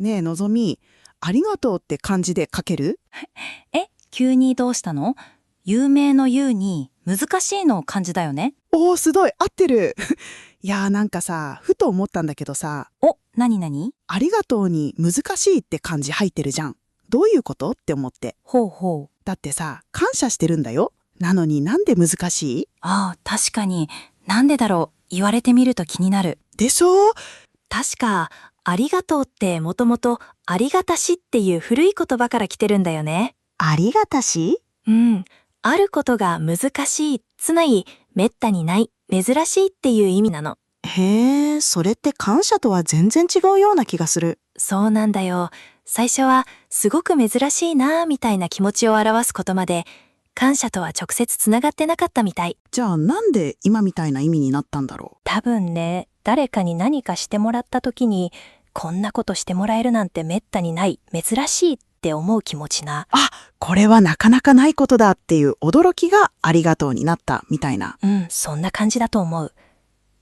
ねえのぞみ、ありがとうって漢字で書ける？急にどうしたの？有名の有に難しいの漢字だよね。おー、すごい合ってる。いやー、なんかさ、ふと思ったんだけどさ、なになに？ありがとうに難しいって漢字入ってるじゃん。どういうことって思って。ほうほう。だってさ、感謝してるんだよ。なのになんで難しい？ああ、確かに。なんでだろう。言われてみると気になる。でしょ？確か、ありがとうってもともとありがたしっていう古い言葉から来てるんだよね。ありがたし？うん。あることが難しい、つまり、めったにない、珍しいっていう意味なの。へえ、それって感謝とは全然違うような気がする。そうなんだよ。最初は、すごく珍しいなぁみたいな気持ちを表すことまで、感謝とは直接つながってなかったみたい。じゃあなんで今みたいな意味になったんだろ多分ね、誰かに何かしてもらった時に、こんなことしてもらえるなんてめったにない、珍しいって思う気持ちな。う。これはなかなかないことだっていう驚きがありがとうになったみたいな。そんな感じだと思う。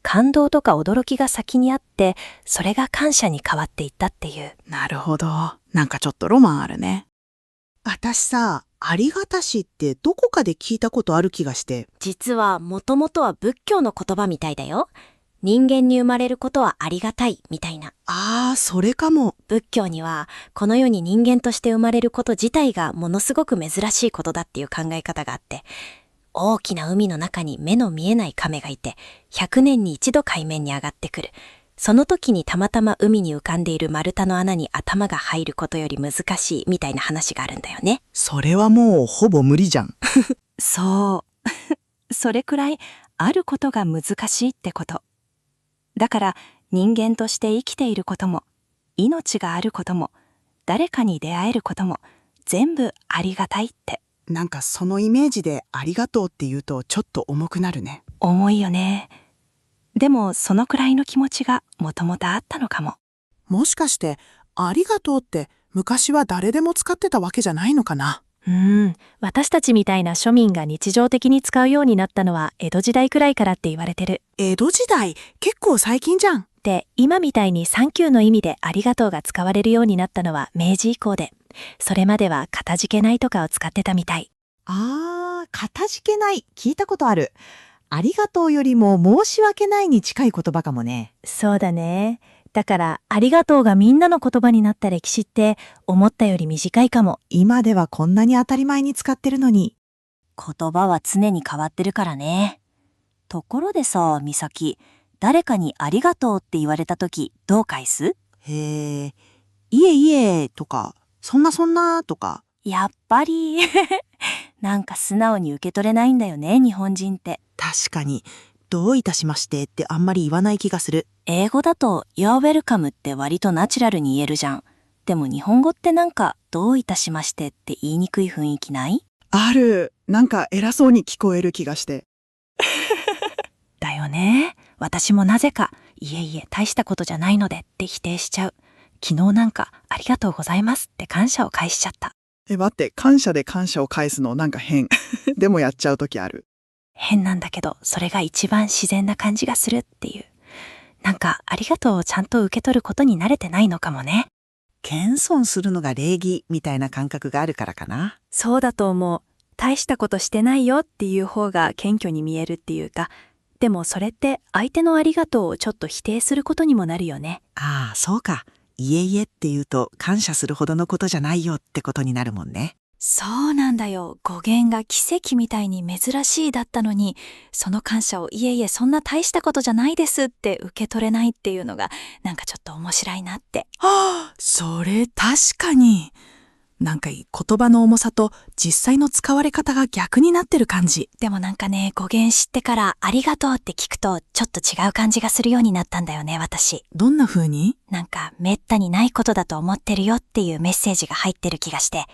感動とか驚きが先にあって、それが感謝に変わっていったっていう。なるほど。なんかちょっとロマンあるね。私さ、ありがたしってどこかで聞いたことある気がして。実はもともとは仏教の言葉みたいだよ。人間に生まれることはありがたいみたいな。それかも。仏教にはこの世に人間として生まれること自体がものすごく珍しいことだっていう考え方があって、大きな海の中に目の見えない亀がいて、100年に一度海面に上がってくる。その時にたまたま海に浮かんでいる丸太の穴に頭が入ることより難しいみたいな話があるんだよね。それはもうほぼ無理じゃん。そう。それくらいあることが難しいってこと。だから人間として生きていることも、命があることも、誰かに出会えることも、全部ありがたいって。なんかそのイメージでありがとうって言うとちょっと重くなるね。重いよね。でもそのくらいの気持ちがもともとあったのかも。もしかしてありがとうって昔は誰でも使ってたわけじゃないのかな。私たちみたいな庶民が日常的に使うようになったのは江戸時代くらいからって言われてる。江戸時代、結構最近じゃん。で、今みたいにサンキューの意味でありがとうが使われるようになったのは明治以降で、それまではかたじけないとかを使ってたみたい。かたじけない。聞いたことある。ありがとうよりも申し訳ないに近い言葉かもね。そうだね。だからありがとうがみんなの言葉になった歴史って思ったより短いかも。今ではこんなに当たり前に使ってるのに。言葉は常に変わってるからね。ところでさ、美咲、誰かにありがとうって言われたときどう返す？へえ、いえいえとか、そんなそんなとか。やっぱりなんか素直に受け取れないんだよね、日本人って。確かに、どういたしましてってあんまり言わない気がする。英語だと You're welcome って割とナチュラルに言えるじゃん。でも日本語ってなんかどういたしましてって言いにくい雰囲気ない？ある。なんか偉そうに聞こえる気がして。だよね。私もなぜか、いえいえ大したことじゃないのでって否定しちゃう。昨日なんかありがとうございますって感謝を返しちゃった。待って、感謝で感謝を返すのなんか変。でもやっちゃうときある。変なんだけど、それが一番自然な感じがするっていう。なんかありがとうをちゃんと受け取ることに慣れてないのかもね。謙遜するのが礼儀みたいな感覚があるからかな。そうだと思う。大したことしてないよっていう方が謙虚に見えるっていうか、でもそれって相手のありがとうをちょっと否定することにもなるよね。そうか。いえいえって言うと感謝するほどのことじゃないよってことになるもんね。そうなんだよ。語源が奇跡みたいに珍しいだったのに、その感謝をいえいえそんな大したことじゃないですって受け取れないっていうのがなんかちょっと面白いなって。それ確かに。なんか言葉の重さと実際の使われ方が逆になってる感じ。でもなんかね、語源知ってからありがとうって聞くとちょっと違う感じがするようになったんだよね、私。どんな風に？なんかめったにないことだと思ってるよっていうメッセージが入ってる気がして、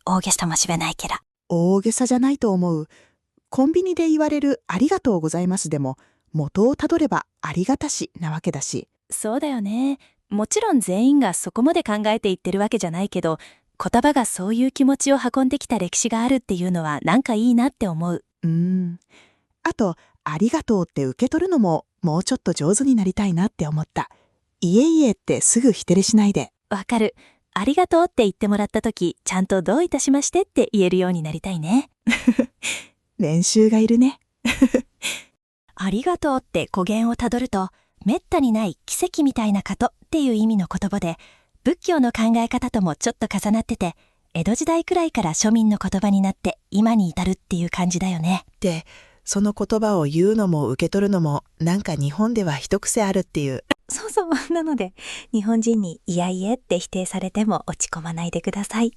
大げさもしれないけど。大げさじゃないと思う。コンビニで言われるありがとうございますでも、元をたどればありがたしなわけだし。そうだよね。もちろん全員がそこまで考えて言ってるわけじゃないけど、言葉がそういう気持ちを運んできた歴史があるっていうのはなんかいいなって思う。あと、ありがとうって受け取るのももうちょっと上手になりたいなって思った。いえいえってすぐ否定しないで。わかる。ありがとうって言ってもらったとき、ちゃんとどういたしましてって言えるようになりたいね。練習がいるね。ありがとうって語源をたどると、めったにない奇跡みたいなことっていう意味の言葉で、仏教の考え方ともちょっと重なってて、江戸時代くらいから庶民の言葉になって今に至るっていう感じだよね。で、その言葉を言うのも受け取るのも、なんか日本では一癖あるっていう。そうそう。なので、日本人にいやいえって否定されても落ち込まないでください。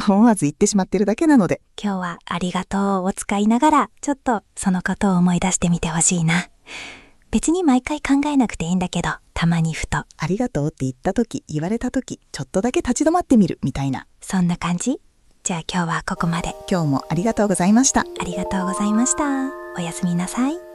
思わず言ってしまってるだけなので。今日はありがとうを使いながら、ちょっとそのことを思い出してみてほしいな。別に毎回考えなくていいんだけど、たまにふと。ありがとうって言った時、言われた時、ちょっとだけ立ち止まってみるみたいな。そんな感じ？じゃあ今日はここまで。今日もありがとうございました。ありがとうございました。おやすみなさい。